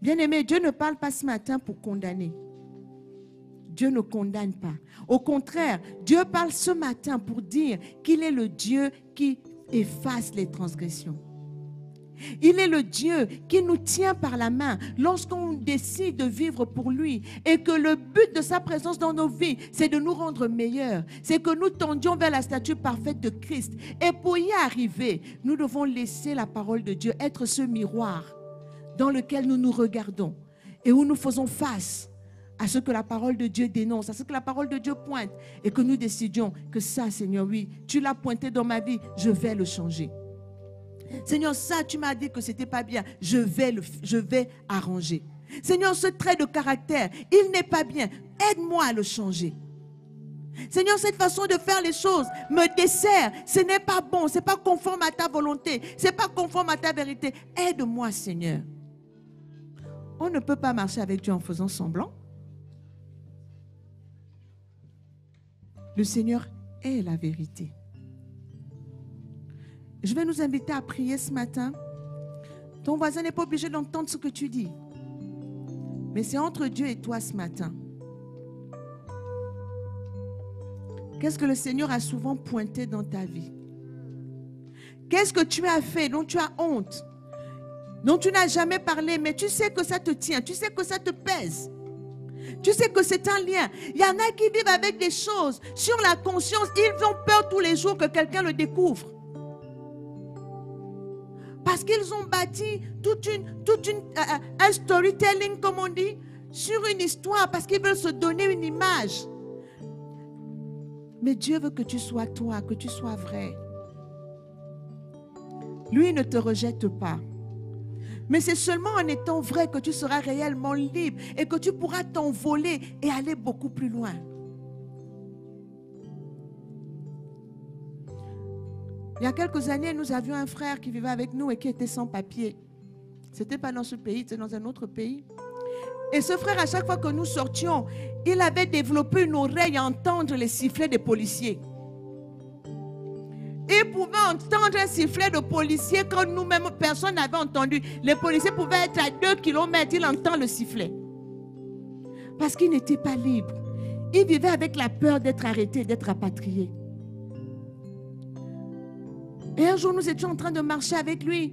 Bien-aimé, Dieu ne parle pas ce matin pour condamner. Dieu ne condamne pas. Au contraire, Dieu parle ce matin pour dire qu'il est le Dieu qui efface les transgressions. Il est le Dieu qui nous tient par la main lorsqu'on décide de vivre pour lui et que le but de sa présence dans nos vies, c'est de nous rendre meilleurs. C'est que nous tendions vers la statue parfaite de Christ. Et pour y arriver, nous devons laisser la parole de Dieu être ce miroir dans lequel nous nous regardons et où nous faisons face à ce que la parole de Dieu dénonce, à ce que la parole de Dieu pointe, et que nous décidions que ça, Seigneur, oui, tu l'as pointé dans ma vie, je vais le changer. Seigneur, ça, tu m'as dit que ce n'était pas bien, je vais arranger. Seigneur, ce trait de caractère, il n'est pas bien, aide-moi à le changer. Seigneur, cette façon de faire les choses me dessert, ce n'est pas bon, ce n'est pas conforme à ta volonté, ce n'est pas conforme à ta vérité. Aide-moi, Seigneur. On ne peut pas marcher avec Dieu en faisant semblant. Le Seigneur est la vérité. Je vais nous inviter à prier ce matin. Ton voisin n'est pas obligé d'entendre ce que tu dis. Mais c'est entre Dieu et toi ce matin. Qu'est-ce que le Seigneur a souvent pointé dans ta vie? Qu'est-ce que tu as fait dont tu as honte? Dont tu n'as jamais parlé, mais tu sais que ça te tient, tu sais que ça te pèse. Tu sais que c'est un lien. Il y en a qui vivent avec des choses sur la conscience. Ils ont peur tous les jours que quelqu'un le découvre. Parce qu'ils ont bâti un storytelling, comme on dit, sur une histoire, parce qu'ils veulent se donner une image. Mais Dieu veut que tu sois toi, que tu sois vrai. Lui ne te rejette pas. Mais c'est seulement en étant vrai que tu seras réellement libre et que tu pourras t'envoler et aller beaucoup plus loin. Il y a quelques années, nous avions un frère qui vivait avec nous et qui était sans papier. Ce n'était pas dans ce pays, c'était dans un autre pays. Et ce frère, à chaque fois que nous sortions, il avait développé une oreille à entendre les sifflets des policiers. Il pouvait entendre un sifflet de policier quand nous-mêmes, personne n'avait entendu. Les policiers pouvaient être à 2 km, il entend le sifflet. Parce qu'il n'était pas libre. Il vivait avec la peur d'être arrêté, d'être rapatrié. Et un jour, nous étions en train de marcher avec lui.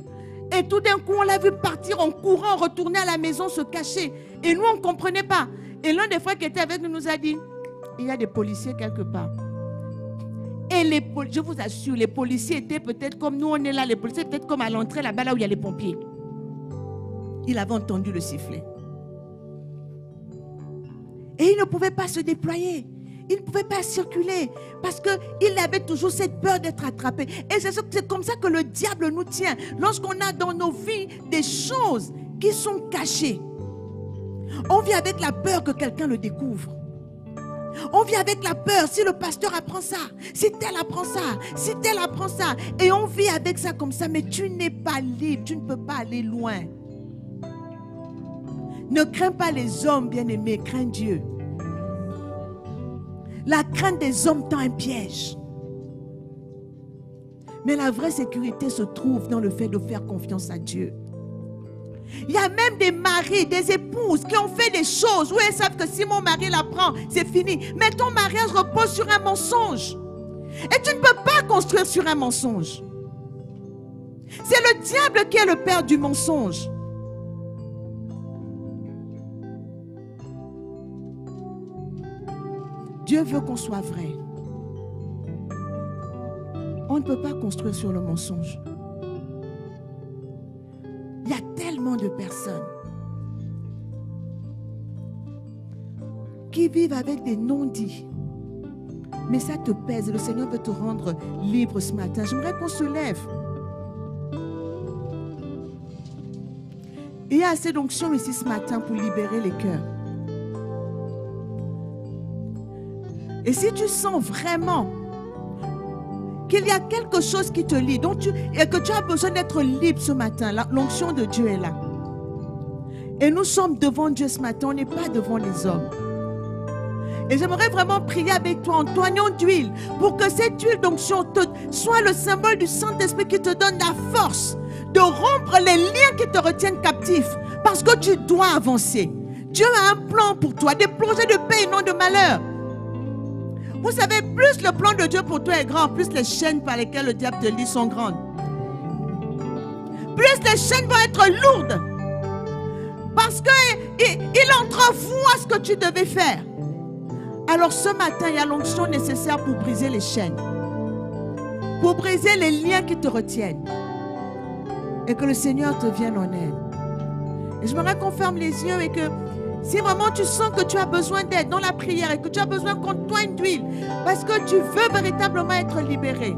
Et tout d'un coup, on l'a vu partir en courant, retourner à la maison, se cacher. Et nous, on ne comprenait pas. Et l'un des frères qui était avec nous nous a dit, il y a des policiers quelque part. Et je vous assure, les policiers étaient peut-être comme nous, on est là, les policiers étaient peut-être comme à l'entrée là-bas, là où il y a les pompiers. Il avait entendu le sifflet. Et il ne pouvait pas se déployer. Il ne pouvait pas circuler parce qu'il avait toujours cette peur d'être attrapé. Et c'est comme ça que le diable nous tient. Lorsqu'on a dans nos vies des choses qui sont cachées, on vit avec la peur que quelqu'un le découvre. On vit avec la peur, si le pasteur apprend ça, si tel apprend ça, si tel apprend ça. Et on vit avec ça comme ça, mais tu n'es pas libre, tu ne peux pas aller loin. Ne crains pas les hommes, bien-aimés, crains Dieu. La crainte des hommes tend un piège. Mais la vraie sécurité se trouve dans le fait de faire confiance à Dieu. Il y a même des maris, des épouses qui ont fait des choses où elles savent que si mon mari la prend, c'est fini. Mais ton mariage repose sur un mensonge. Et tu ne peux pas construire sur un mensonge. C'est le diable qui est le père du mensonge. Dieu veut qu'on soit vrai. On ne peut pas construire sur le mensonge. Il y a tellement de personnes qui vivent avec des non-dits. Mais ça te pèse. Le Seigneur veut te rendre libre ce matin. J'aimerais qu'on se lève. Il y a assez d'onction ici ce matin pour libérer les cœurs. Et si tu sens vraiment qu'il y a quelque chose qui te lie et que tu as besoin d'être libre ce matin, l'onction de Dieu est là. Et nous sommes devant Dieu ce matin, on n'est pas devant les hommes. Et j'aimerais vraiment prier avec toi en t'oignant d'huile pour que cette huile d'onction soit le symbole du Saint-Esprit qui te donne la force de rompre les liens qui te retiennent captif parce que tu dois avancer. Dieu a un plan pour toi, des projets de paix et non de malheur. Vous savez, plus le plan de Dieu pour toi est grand, plus les chaînes par lesquelles le diable te lie sont grandes. Plus les chaînes vont être lourdes. Parce qu'il entrevoit ce que tu devais faire. Alors ce matin, il y a l'onction nécessaire pour briser les chaînes. Pour briser les liens qui te retiennent. Et que le Seigneur te vienne en aide. Et j'aimerais qu'on ferme les yeux et que si vraiment tu sens que tu as besoin d'aide dans la prière et que tu as besoin qu'on t'oigne d'huile parce que tu veux véritablement être libéré,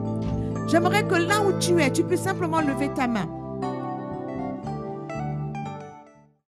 j'aimerais que là où tu es, tu puisses simplement lever ta main.